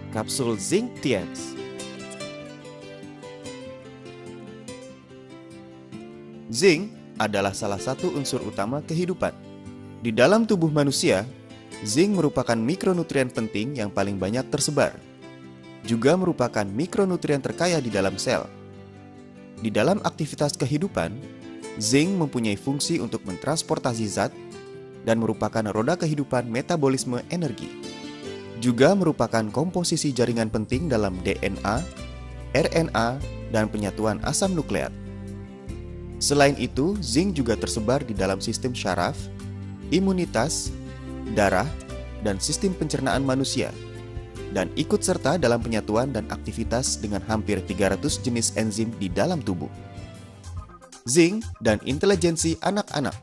Kapsul Zinc TX. Zinc adalah salah satu unsur utama kehidupan. Di dalam tubuh manusia, zinc merupakan mikronutrien penting yang paling banyak tersebar. Juga merupakan mikronutrien terkaya di dalam sel. Di dalam aktivitas kehidupan, zinc mempunyai fungsi untuk mentransportasi zat dan merupakan roda kehidupan metabolisme energi. Juga merupakan komposisi jaringan penting dalam DNA, RNA, dan penyatuan asam nukleat. Selain itu, zinc juga tersebar di dalam sistem syaraf, imunitas, darah, dan sistem pencernaan manusia, dan ikut serta dalam penyatuan dan aktivitas dengan hampir 300 jenis enzim di dalam tubuh. Zinc dan intelijensi anak-anak.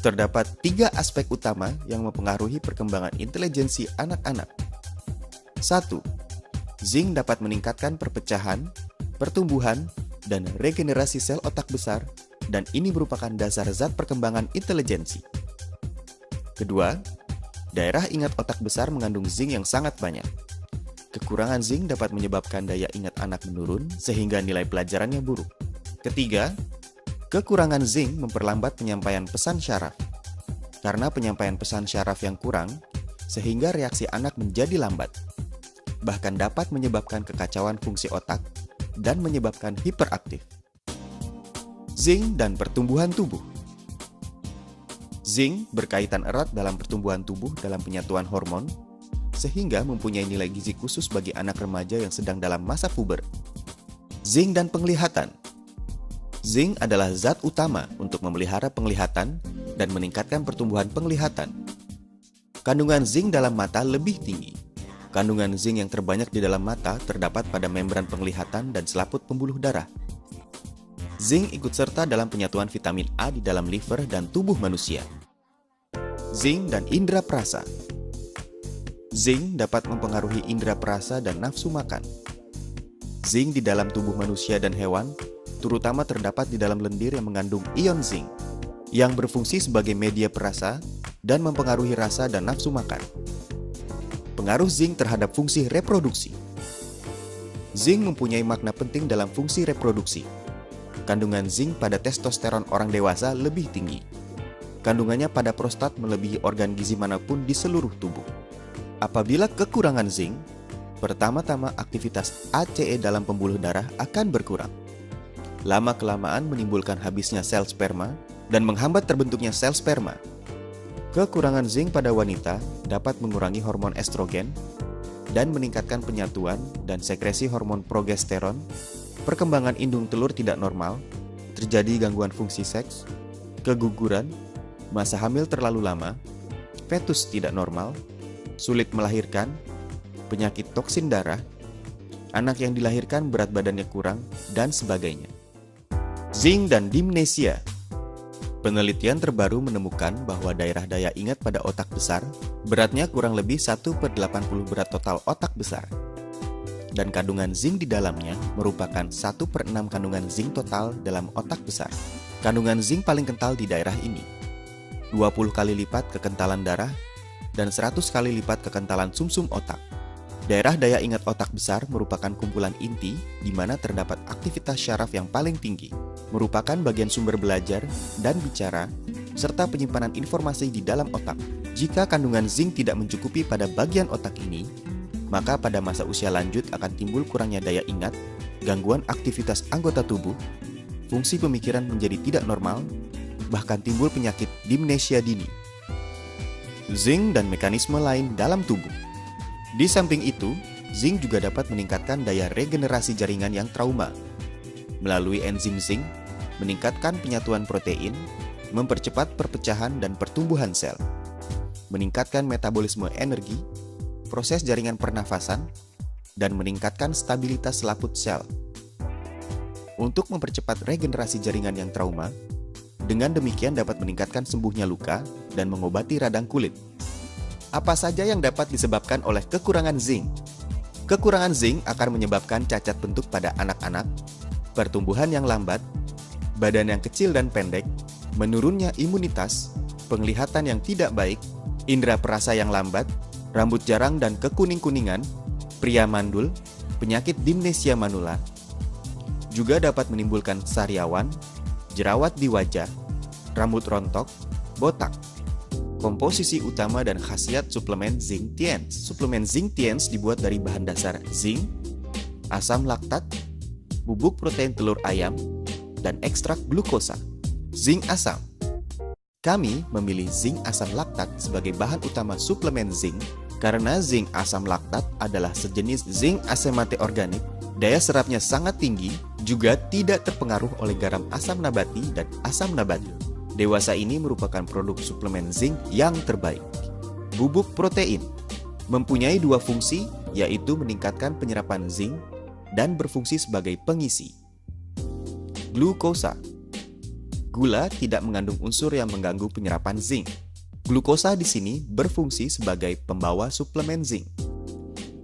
Terdapat 3 aspek utama yang mempengaruhi perkembangan intelijensi anak-anak. 1. Zinc dapat meningkatkan perpecahan, pertumbuhan, dan regenerasi sel otak besar, dan ini merupakan dasar zat perkembangan intelijensi. Kedua, daerah ingat otak besar mengandung zinc yang sangat banyak. Kekurangan zinc dapat menyebabkan daya ingat anak menurun sehingga nilai pelajarannya buruk. Ketiga, kekurangan zinc memperlambat penyampaian pesan syaraf. Karena penyampaian pesan syaraf yang kurang, sehingga reaksi anak menjadi lambat. Bahkan dapat menyebabkan kekacauan fungsi otak dan menyebabkan hiperaktif. Zinc dan pertumbuhan tubuh. Zinc berkaitan erat dalam pertumbuhan tubuh dalam penyatuan hormon, sehingga mempunyai nilai gizi khusus bagi anak remaja yang sedang dalam masa puber. Zinc dan penglihatan. Zinc adalah zat utama untuk memelihara penglihatan dan meningkatkan pertumbuhan penglihatan. Kandungan zinc dalam mata lebih tinggi. Kandungan zinc yang terbanyak di dalam mata terdapat pada membran penglihatan dan selaput pembuluh darah. Zinc ikut serta dalam penyatuan vitamin A di dalam liver dan tubuh manusia. Zinc dan indera perasa. Zinc dapat mempengaruhi indera perasa dan nafsu makan. Zinc di dalam tubuh manusia dan hewan terutama terdapat di dalam lendir yang mengandung ion zinc, yang berfungsi sebagai media perasa dan mempengaruhi rasa dan nafsu makan. Pengaruh zinc terhadap fungsi reproduksi. Zinc mempunyai makna penting dalam fungsi reproduksi. Kandungan zinc pada testosteron orang dewasa lebih tinggi. Kandungannya pada prostat melebihi organ gizi manapun di seluruh tubuh. Apabila kekurangan zinc, pertama-tama aktivitas ACE dalam pembuluh darah akan berkurang. Lama-kelamaan menimbulkan habisnya sel sperma dan menghambat terbentuknya sel sperma. Kekurangan zinc pada wanita dapat mengurangi hormon estrogen dan meningkatkan penyatuan dan sekresi hormon progesteron, perkembangan indung telur tidak normal, terjadi gangguan fungsi seks, keguguran, masa hamil terlalu lama, fetus tidak normal, sulit melahirkan, penyakit toksin darah, anak yang dilahirkan berat badannya kurang, dan sebagainya. Zinc dan dimnesia. Penelitian terbaru menemukan bahwa daerah daya ingat pada otak besar beratnya kurang lebih 1/80 berat total otak besar. Dan kandungan zinc di dalamnya merupakan 1/6 kandungan zinc total dalam otak besar. Kandungan zinc paling kental di daerah ini, 20 kali lipat kekentalan darah dan 100 kali lipat kekentalan sumsum otak. Daerah daya ingat otak besar merupakan kumpulan inti di mana terdapat aktivitas syaraf yang paling tinggi, merupakan bagian sumber belajar dan bicara, serta penyimpanan informasi di dalam otak. Jika kandungan zinc tidak mencukupi pada bagian otak ini, maka pada masa usia lanjut akan timbul kurangnya daya ingat, gangguan aktivitas anggota tubuh, fungsi pemikiran menjadi tidak normal, bahkan timbul penyakit dimnesia dini. Zinc dan mekanisme lain dalam tubuh. Di samping itu, zinc juga dapat meningkatkan daya regenerasi jaringan yang trauma. Melalui enzim zinc, meningkatkan penyatuan protein, mempercepat perpecahan dan pertumbuhan sel, meningkatkan metabolisme energi, proses jaringan pernafasan, dan meningkatkan stabilitas selaput sel. Untuk mempercepat regenerasi jaringan yang trauma, dengan demikian dapat meningkatkan sembuhnya luka dan mengobati radang kulit. Apa saja yang dapat disebabkan oleh kekurangan zinc? Kekurangan zinc akan menyebabkan cacat bentuk pada anak-anak, pertumbuhan yang lambat, badan yang kecil dan pendek, menurunnya imunitas, penglihatan yang tidak baik, indera perasa yang lambat, rambut jarang dan kekuning-kuningan, pria mandul, penyakit dimnesia manula, juga dapat menimbulkan sariawan, jerawat di wajah, rambut rontok, botak. Komposisi utama dan khasiat suplemen Zinc Tiens. Suplemen Zinc Tiens dibuat dari bahan dasar zinc, asam laktat, bubuk protein telur ayam, dan ekstrak glukosa. Zinc asam. Kami memilih zinc asam laktat sebagai bahan utama suplemen zinc karena zinc asam laktat adalah sejenis zinc asemate organik, daya serapnya sangat tinggi, juga tidak terpengaruh oleh garam asam nabati dan asam nabati. Dewasa ini merupakan produk suplemen zinc yang terbaik. Bubuk protein mempunyai dua fungsi, yaitu meningkatkan penyerapan zinc dan berfungsi sebagai pengisi. Glukosa. Gula tidak mengandung unsur yang mengganggu penyerapan zinc. Glukosa di sini berfungsi sebagai pembawa suplemen zinc.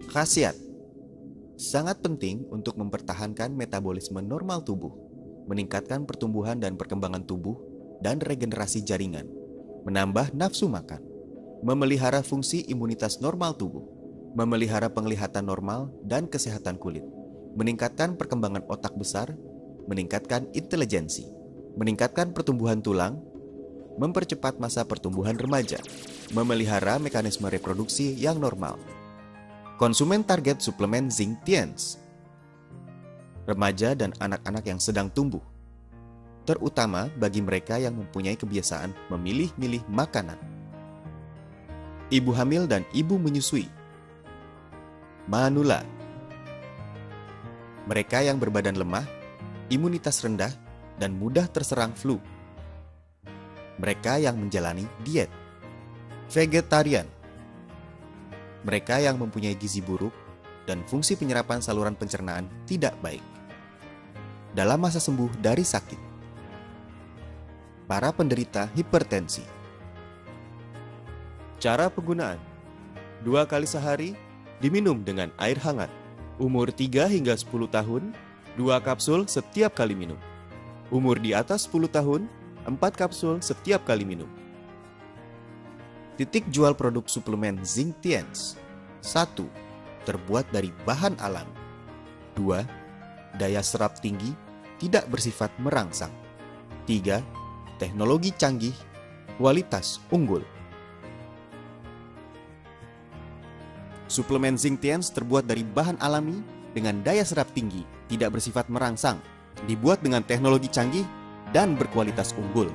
Khasiat. Sangat penting untuk mempertahankan metabolisme normal tubuh, meningkatkan pertumbuhan dan perkembangan tubuh, dan regenerasi jaringan, menambah nafsu makan, memelihara fungsi imunitas normal tubuh, memelihara penglihatan normal dan kesehatan kulit, meningkatkan perkembangan otak besar, meningkatkan intelijensi, meningkatkan pertumbuhan tulang, mempercepat masa pertumbuhan remaja, memelihara mekanisme reproduksi yang normal. Konsumen target suplemen Zinc Tiens: remaja dan anak-anak yang sedang tumbuh, terutama bagi mereka yang mempunyai kebiasaan memilih-milih makanan. Ibu hamil dan ibu menyusui. Manula: mereka yang berbadan lemah, imunitas rendah, dan mudah terserang flu. Mereka yang menjalani diet. Vegetarian: mereka yang mempunyai gizi buruk dan fungsi penyerapan saluran pencernaan tidak baik. Dalam masa sembuh dari sakit. Para penderita hipertensi. Cara penggunaan: 2 kali sehari, diminum dengan air hangat. Umur 3 hingga 10 tahun, 2 kapsul setiap kali minum. Umur di atas 10 tahun, 4 kapsul setiap kali minum. Titik jual produk suplemen Zinc Tiens: 1. Terbuat dari bahan alam. 2. Daya serap tinggi, tidak bersifat merangsang. 3. Teknologi canggih, kualitas unggul. Suplemen Zinc Tiens terbuat dari bahan alami dengan daya serap tinggi, tidak bersifat merangsang, dibuat dengan teknologi canggih, dan berkualitas unggul.